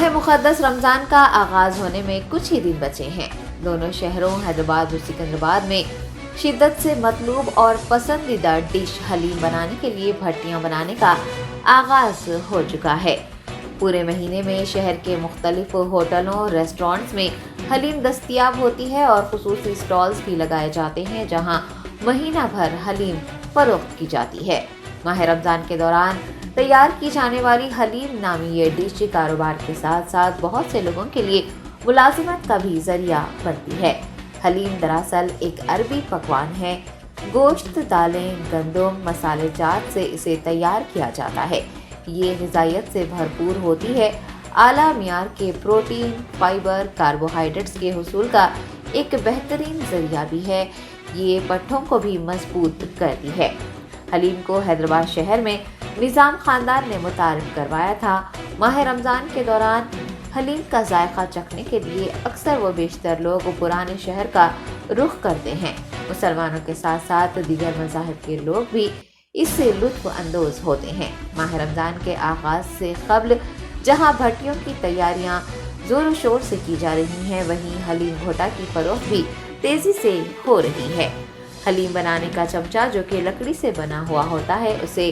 ماہ مقدس رمضان کا آغاز ہونے میں کچھ ہی دن بچے ہیں۔ دونوں شہروں حیدرآباد اور سکندرآباد میں شدت سے مطلوب اور پسندیدہ ڈش حلیم بنانے کے لیے بھٹیاں بنانے کا آغاز ہو چکا ہے۔ پورے مہینے میں شہر کے مختلف ہوٹلوں اور ریسٹورنٹس میں حلیم دستیاب ہوتی ہے اور خصوصی سٹالز بھی لگائے جاتے ہیں جہاں مہینہ بھر حلیم فروخت کی جاتی ہے۔ ماہ رمضان کے دوران تیار کی جانے والی حلیم نامی یہ ڈش کاروبار کے ساتھ ساتھ بہت سے لوگوں کے لیے ملازمت کا بھی ذریعہ بنتی ہے۔ حلیم دراصل ایک عربی پکوان ہے۔ گوشت، دالیں، گندم، مسالے جات سے اسے تیار کیا جاتا ہے۔ یہ غذائیت سے بھرپور ہوتی ہے، اعلیٰ معیار کے پروٹین، فائبر، کاربوہائیڈریٹس کے حصول کا ایک بہترین ذریعہ بھی ہے۔ یہ پٹھوں کو بھی مضبوط کرتی ہے۔ حلیم کو حیدرآباد شہر میں نظام خاندان نے متعارف کروایا تھا۔ ماہ رمضان کے دوران حلیم کا ذائقہ چکھنے کے لیے اکثر و بیشتر لوگ پرانے شہر کا رخ کرتے ہیں۔ مسلمانوں کے ساتھ ساتھ دیگر مذاہب کے لوگ بھی اس سے لطف اندوز ہوتے ہیں۔ ماہ رمضان کے آغاز سے قبل جہاں بھٹیوں کی تیاریاں زور و شور سے کی جا رہی ہیں، وہیں حلیم گھوٹا کی فروخت بھی تیزی سے ہو رہی ہے۔ حلیم بنانے کا چمچہ جو کہ لکڑی سے بنا ہوا ہوتا ہے اسے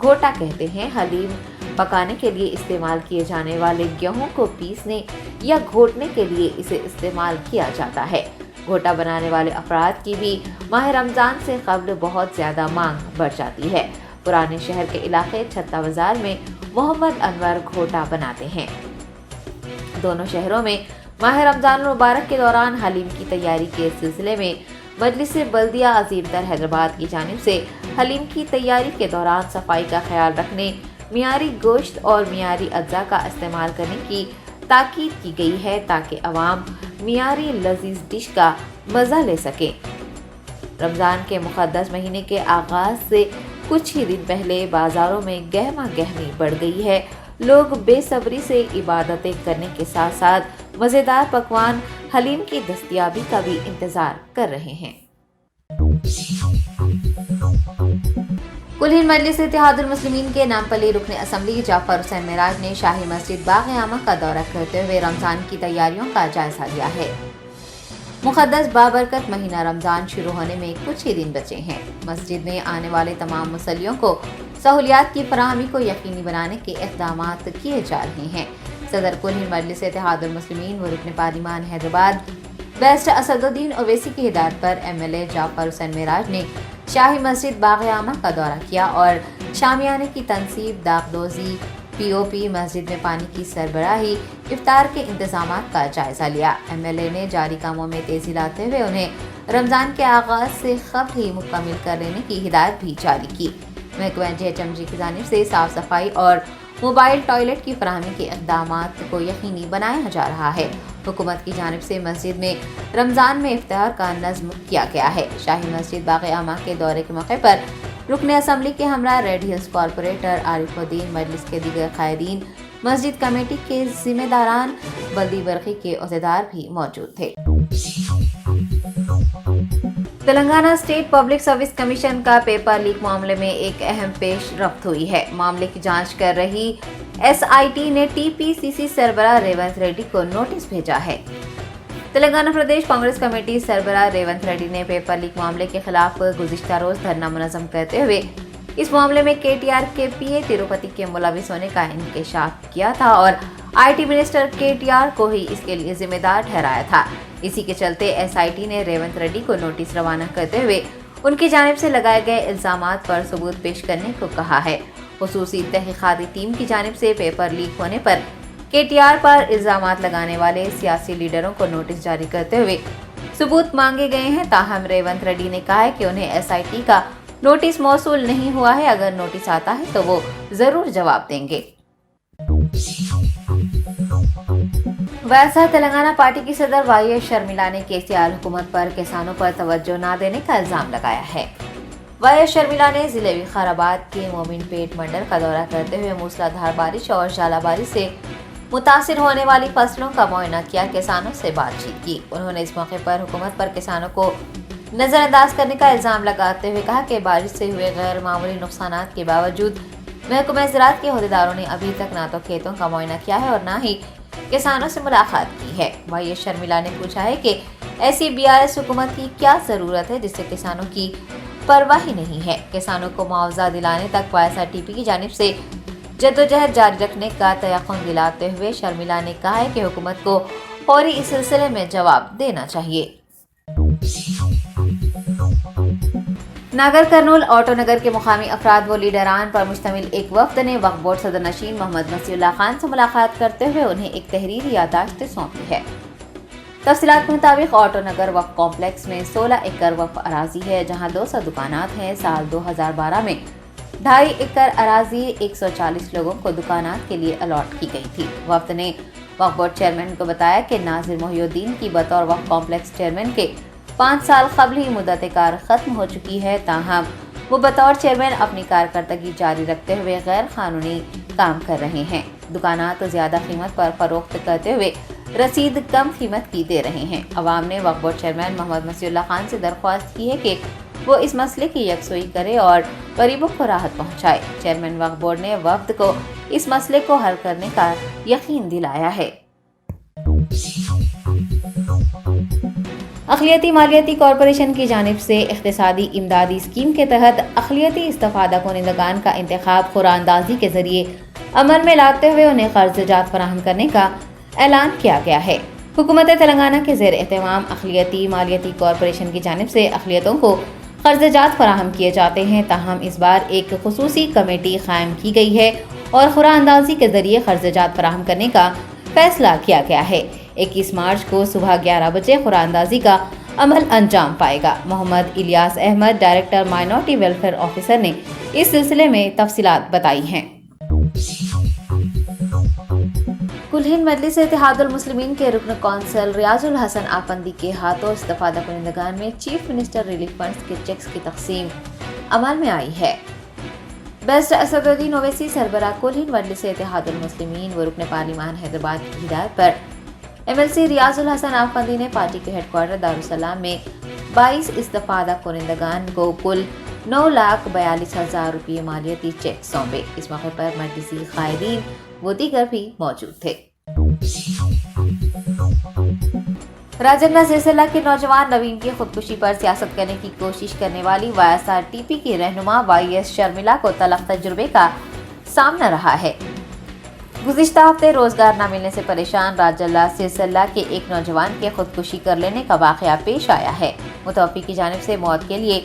گھوٹا کہتے ہیں۔ حلیم پکانے کے لیے استعمال کیے جانے والے گیہوں کو پیسنے یا گھوٹنے کے لیے اسے استعمال کیا جاتا ہے۔ گھوٹا بنانے والے افراد کی بھی ماہ رمضان سے قبل بہت زیادہ مانگ بڑھ جاتی ہے۔ پرانے شہر کے علاقے چھتا بازار میں محمد انور گھوٹا بناتے ہیں۔ دونوں شہروں میں ماہ رمضان المبارک کے دوران حلیم کی تیاری کے سلسلے میں مجلس بلدیہ عظیم تر حیدرآباد کی جانب سے حلیم کی تیاری کے دوران صفائی کا خیال رکھنے، معیاری گوشت اور معیاری اجزاء کا استعمال کرنے کی تاکید کی گئی ہے تاکہ عوام معیاری لذیذ ڈش کا مزہ لے سکیں۔ رمضان کے مقدس مہینے کے آغاز سے کچھ ہی دن پہلے بازاروں میں گہما گہمی بڑھ گئی ہے۔ لوگ بے صبری سے عبادتیں کرنے کے ساتھ ساتھ مزیدار پکوان حلیم کی دستیابی کا بھی انتظار کر رہے ہیں۔ کل ہند مجلس اتحاد المسلمین کے نامپلی رکن اسمبلی جعفر حسین معراج نے شاہی مسجد باغ عامہ کا دورہ کرتے ہوئے رمضان کی تیاریوں کا جائزہ لیا ہے۔ مقدس بابرکت مہینہ رمضان شروع ہونے میں کچھ ہی دن بچے ہیں۔ مسجد میں آنے والے تمام مصلیوں کو سہولیات کی فراہمی کو یقینی بنانے کے اقدامات کیے جا رہے ہیں۔ صدر کل ہند مجلس اتحاد المسلمین و رکن پارلیمان حیدرآباد بیرسٹر اسد الدین اویسی کی ہدایت پر MLA جعفر حسین معراج نے شاہی مسجد باغ عامہ کا دورہ کیا اور شامیانے کی تنصیب، داغدوزی، POP، مسجد میں پانی کی سربراہی، افطار کے انتظامات کا جائزہ لیا۔ MLA نے جاری کاموں میں تیزی لاتے ہوئے انہیں رمضان کے آغاز سے قبل ہی مکمل کر لینے کی ہدایت بھی جاری کی۔ محکمہ JHMG کی جانب سے صاف صفائی اور موبائل ٹوائلٹ کی فراہمی کے اقدامات کو یقینی بنایا جا رہا ہے۔ حکومت کی جانب سے مسجد میں رمضان میں افطار کا نظم کیا گیا ہے۔ شاہی مسجد باغ عامہ کے دورے کے موقع پر رکن اسمبلی کے ہمراہ ریڈ ہلز کارپوریٹر عارف الدین، مجلس کے دیگر قائدین، مسجد کمیٹی کے ذمہ داران، بلدی برقی کے عہدیدار بھی موجود تھے۔ Telangana state public service commission کا پیپر لیک معاملے میں ایک اہم پیش رفت ہوئی ہے۔ معاملے کی جانچ کر رہی SIT نے TPCC سربراہ ریونت ریڈی کو نوٹس بھیجا ہے۔ تلنگانہ پردیش کانگریس کمیٹی سربراہ ریونت ریڈی نے پیپر لیک معاملے کے خلاف گزشتہ روز دھرنا منظم کرتے ہوئے اس معاملے میں KTR کے PA تروپتی کے ملوث ہونے کا انکشاف کیا تھا اور IT منسٹر KTR کو ہی اس کے لیے ذمہ دار ٹھہرایا تھا۔ اسی کے چلتے SIT نے ریونت ریڈی کو نوٹس روانہ کرتے ہوئے ان کی جانب سے لگائے گئے الزامات پر ثبوت پیش کرنے کو کہا ہے۔ خصوصی تحقیقاتی ٹیم کی جانب سے پیپر لیک ہونے پر KTR پر الزامات لگانے والے سیاسی لیڈروں کو نوٹس جاری کرتے ہوئے ثبوت مانگے گئے ہیں، تاہم ریونت ریڈی نے کہا ہے کہ انہیں SIT کا نوٹس موصول نہیں ہوا ہے۔ اگر نوٹس آتا ہے تو وہ ضرور جواب دیں گے۔ ویسا تلنگانہ پارٹی کی صدر YS شرمیلا نے KCR حکومت پر کسانوں پر توجہ نہ دینے کا الزام لگایا ہے۔ YS شرمیلا نے ضلع وقار آباد کے مومن پیٹ منڈل کا دورہ کرتے ہوئے موسلا دھار بارش اور ژالہ باری سے متاثر ہونے والی فصلوں کا معائنہ کیا، کسانوں سے بات چیت کی۔ انہوں نے اس موقع پر حکومت پر کسانوں کو نظر انداز کرنے کا الزام لگاتے ہوئے کہا کہ بارش سے ہوئے غیر معمولی نقصانات کے باوجود محکمہ زراعت کے عہدیداروں نے ابھی تک نہ تو کھیتوں کا معائنہ کیا ہے اور نہ ہی کسانوں سے ملاقات کی ہے۔ وائیس شرمیلا نے پوچھا ہے کہ ایسی BRS حکومت کی کیا ضرورت ہے جس سے کسانوں کی پرواہ ہی نہیں ہے۔ کسانوں کو معاوضہ دلانے تک YSRTP کی جانب سے جدوجہد جاری رکھنے کا تیقن دلاتے ہوئے شرمیلا نے کہا ہے کہ حکومت کو فوری اس سلسلے میں جواب دینا چاہیے۔ ناگر کرنول آٹو نگر کے مقامی افراد و لیڈران پر مشتمل ایک وفد نے وقف بورڈ صدر نشین محمد مسیح اللہ خان سے ملاقات کرتے ہوئے انہیں ایک تحریری یادداشت سونپی ہے۔ تفصیلات کے مطابق آٹو نگر وقف کمپلیکس میں 16 ایکڑ وقف اراضی ہے جہاں 200 دکانات ہیں۔ سال 2012 میں 2.5 ایکڑ اراضی 140 لوگوں کو دکانات کے لیے الاٹ کی گئی تھی۔ وفد نے وقف بورڈ چیئرمین کو بتایا کہ ناظر محی الدین کی بطور وقف کمپلیکس چیئرمین کے 5 سال قبل ہی مدت کار ختم ہو چکی ہے، تاہم وہ بطور چیئرمین اپنی کارکردگی جاری رکھتے ہوئے غیر قانونی کام کر رہے ہیں۔ دکانات زیادہ قیمت پر فروخت کرتے ہوئے رسید کم قیمت کی دے رہے ہیں۔ عوام نے وقف بورڈ چیئرمین محمد مسیح اللہ خان سے درخواست کی ہے کہ وہ اس مسئلے کی یکسوئی کرے اور غریبوں کو راحت پہنچائے۔ چیئرمین وقف بورڈ نے وفد کو اس مسئلے کو حل کرنے کا یقین دلایا ہے۔ اقلیتی مالیاتی کارپوریشن کی جانب سے اقتصادی امدادی اسکیم کے تحت اقلیتی استفادہ کنندگان کا انتخاب قرعہ اندازی کے ذریعے عمل میں لاتے ہوئے انہیں قرض جات فراہم کرنے کا اعلان کیا گیا ہے۔ حکومت تلنگانہ کے زیر اہتمام اقلیتی مالیاتی کارپوریشن کی جانب سے اقلیتوں کو قرض جات فراہم کیے جاتے ہیں، تاہم اس بار ایک خصوصی کمیٹی قائم کی گئی ہے اور قرعہ اندازی کے ذریعے قرض جات فراہم کرنے کا فیصلہ کیا گیا ہے۔ 21 مارچ کو صبح 11 بجے قرعہ اندازی کا عمل انجام پائے گا۔ Mohammed Ilyas Ahmed, director minority welfare officer نے اس سلسلے میں تفصیلات بتائی ہیں۔ کل ہند مجلس اتحاد المسلمین کے رکن کونسل ریاض الحسن آفندی کے ہاتھوں استفادہ کنندگان میں چیف منسٹر ریلیف فنڈز کے چیکس کی تقسیم عمل میں آئی ہے۔ بیسٹ اسد الدین اویسی سربراہ کل ہند مجلس اتحاد المسلمین و رکن پارلیمان حیدرآباد کی ہدایت پر MLC ریاض الحسن آفندی نے پارٹی کے ہیڈ کوارٹر دارالسلام میں 22 استفادہ کنندگان کو کل 9,42,000 روپے مالیاتی چیک سونپے۔ اس موقع پر مجلسی قائدین و دیگر بھی موجود تھے۔ راجندر سرسلہ کے نوجوان نوین کی خودکشی پر سیاست کرنے کی کوشش کرنے والی YSRTP کی رہنما وائیس شرمیلا کو تلخ تجربے کا سامنا رہا ہے۔ گزشتہ ہفتے روزگار نہ ملنے سے پریشان راجندر سرسلہ کے ایک نوجوان کے خودکشی کر لینے کا واقعہ پیش آیا ہے۔ متوفی کی جانب سے موت کے لیے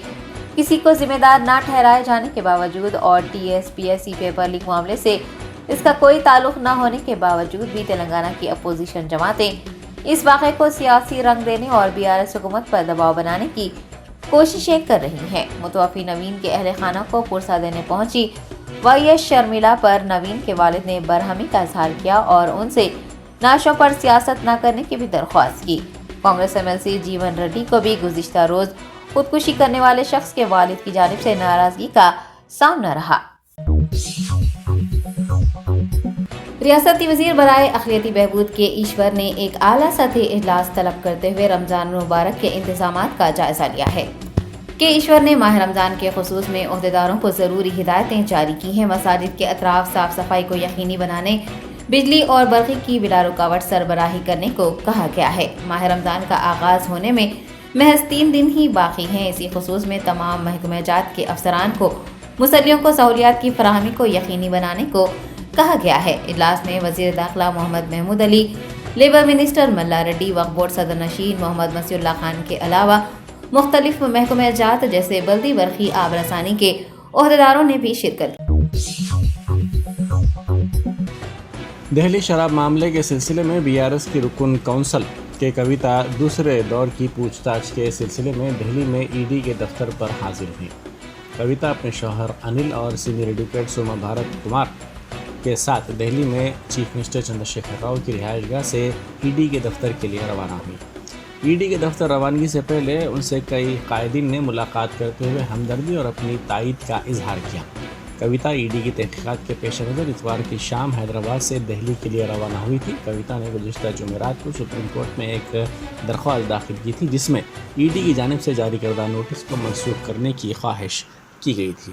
کسی کو ذمہ دار نہ ٹھہرائے جانے کے باوجود اور TSPSC پیپر لیک معاملے سے اس کا کوئی تعلق نہ ہونے کے باوجود بھی تلنگانہ کی اپوزیشن جماعتیں اس واقعے کو سیاسی رنگ دینے اور BRS حکومت پر دباؤ بنانے کی کوششیں کر رہی ہیں۔ متوفی نوین کے اہل خانہ کو پرسہ دینے پہنچی وائیس شرمیلا پر نوین کے والد نے برہمی کا اظہار کیا اور ان سے نعشوں پر سیاست نہ کرنے کی بھی درخواست کی۔ کانگریس MLC جیون ریڈی کو بھی گزشتہ روز خودکشی کرنے والے شخص کے والد کی جانب سے ناراضگی کا سامنا رہا۔ ریاستی وزیر برائے اقلیتی بہبود کے ایشور نے ایک اعلیٰ سطحی اجلاس طلب کرتے ہوئے رمضان المبارک کے انتظامات کا جائزہ لیا ہے۔ کہ ایشور نے ماہ رمضان کے خصوص میں عہدیداروں کو ضروری ہدایتیں جاری کی ہیں۔ مساجد کے اطراف صاف صفائی کو یقینی بنانے، بجلی اور برقی کی بلا رکاوٹ سربراہی کرنے کو کہا گیا ہے۔ ماہ رمضان کا آغاز ہونے میں محض 3 دن ہی باقی ہیں۔ اسی خصوص میں تمام محکمہ جات کے افسران کو مصلیوں کو سہولیات کی فراہمی کو یقینی بنانے کو کہا گیا ہے۔ اجلاس میں وزیر داخلہ محمد محمود علی، لیبر منسٹر ملا ریڈی، وقف بورڈ صدر نشین محمد مسیح اللہ خان کے علاوہ مختلف محکمہ جات جیسے بلدی، برقی، آب رسانی کے عہدیداروں نے بھی شرکت کی۔ دہلی شراب معاملے کے سلسلے میں BRS کی رکن کونسل کے کویتا دوسرے دور کی پوچھ تاچھ کے سلسلے میں دہلی میں ED کے دفتر پر حاضر ہوئی۔ کویتا اپنے شوہر انل اور سینئر ایڈوکیٹ سوما بھارت کمار کے ساتھ دہلی میں چیف منسٹر چندر شیکھر راؤ کی رہائش گاہ سے ED کے دفتر کے لیے روانہ ہوئی۔ ED کے دفتر روانگی سے پہلے ان سے کئی قائدین نے ملاقات کرتے ہوئے ہمدردی اور اپنی تائید کا اظہار کیا۔ کویتا ED کی تحقیقات کے پیش نظر اتوار کی شام حیدرآباد سے دہلی کے لیے روانہ ہوئی تھی۔ کویتا نے گزشتہ جمعرات کو سپریم کورٹ میں ایک درخواست داخل کی تھی جس میں ED کی جانب سے جاری کردہ نوٹس کو منسوخ کرنے کی خواہش کی گئی تھی۔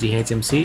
GHMC,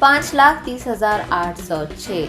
5,30,806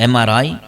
MRI,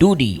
2D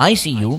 ICU